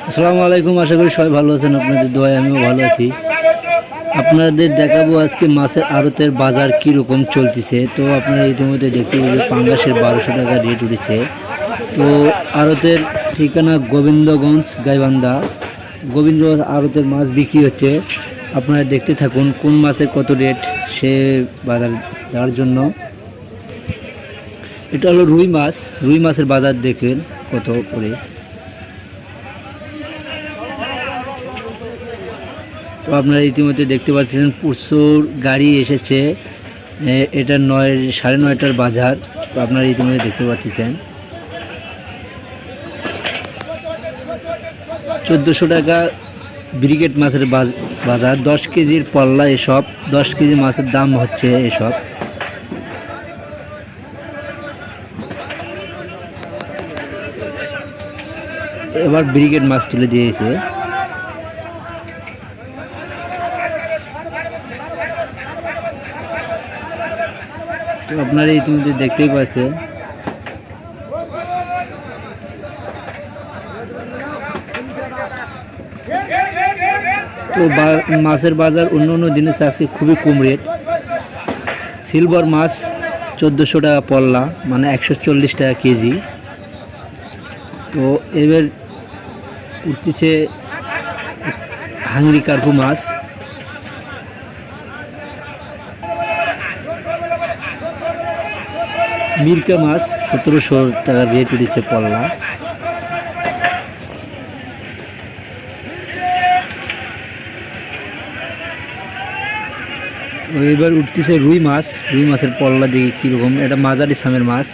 আসসালামু আলাইকুম। আশা করি সবাই ভালো আছেন। আপনাদের দোয়ায় আমিও ভালো আছি। আপনাদের দেখাবো আজকে মাছের আড়তের বাজার কীরকম চলতেছে। তো আপনারা ইতিমধ্যে দেখতে পাবেন পাঙ্গাসের 1200 টাকা রেট উঠেছে। তো আড়তের ঠিকানা গোবিন্দগঞ্জ গাইবান্ধা। গোবিন্দ আড়তের মাছ বিক্রি হচ্ছে। আপনারা দেখতে থাকুন কোন মাছের কত রেট সে বাজার যাওয়ার জন্য। এটা হলো রুই মাছ। রুই মাছের বাজার দেখেন কত করে। তো আপনারা ইতিমধ্যে দেখতে পাচ্ছেন প্রচুর গাড়ি এসেছে। এটা 9:30টার বাজার। তো আপনারা ইতিমধ্যে দেখতে পাচ্ছেন 1400 টাকা ব্রিগেড মাছের বাজার। 10 কেজির পল্লা এসব। 10 কেজি মাছের দাম হচ্ছে এসব। এবার ব্রিগেড মাছ তুলে দিয়েছে। তো আপনারা ইতিমধ্যে দেখতেই পাচ্ছেন তো মাছের বাজার অন্য অন্য দিনের আজকে খুবই কম রেট। সিলভার মাছ 1400 টাকা পল্লা, মানে 140 টাকা কেজি। তো এবার উঠতেছে হাংরি কার্পু মাছ। মিরকা মাছ 1700 টাকা রেট উঠেছে পল্লা। এবার উঠতেছে রুই মাছ। রুই মাছের পল্লা দেখি কীরকম। এটা মাঝারি সামের মাছ।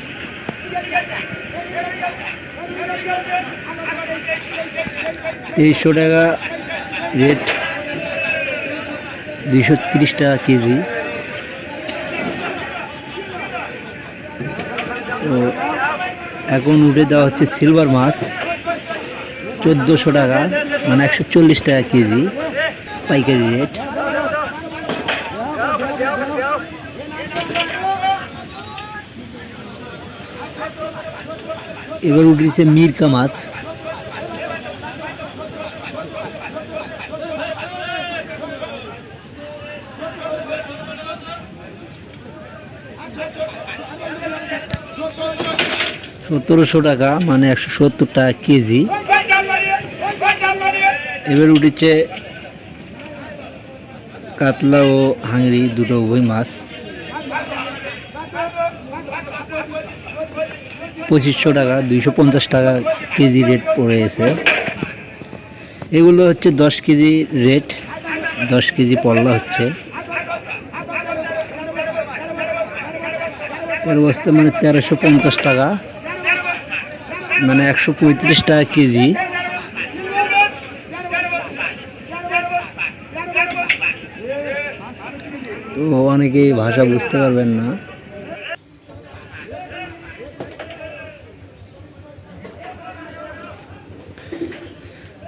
2300 টাকা রেট, 230 টাকা কেজি। তো এখন উঠে দেওয়া হচ্ছে সিলভার মাছ 1400 টাকা, মানে 140 টাকা কেজি পাইকারি রেট। এবার উঠেছে মিরকা মাছ। সতেরোশো টাকা, মানে 170 টাকা কেজি। এবার উঠেছে কাতলা ও হাংরি দুটো উভয় মাছ। 2500 টাকা, 250 টাকা কেজি রেট পড়েছে। এগুলো হচ্ছে 10 কেজি রেট, 10 কেজি পল্লা হচ্ছে। তেরো বস্তা মানে 1350 টাকা, মানে 135 টাকা কেজি। তো অনেকেই ভাষা বুঝতে পারবেন না।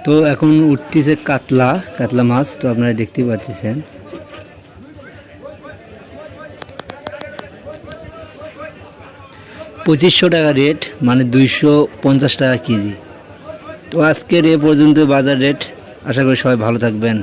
তো এখন উঠতেছে কাতলা মাছ। তো আপনারা দেখতেই পাচ্ছেন। পঁচিশশো টাকা রেট, মানে 250 টাকা কেজি। তো আজকের এ পর্যন্ত বাজার রেট। আশা করি সবাই ভালো থাকবেন।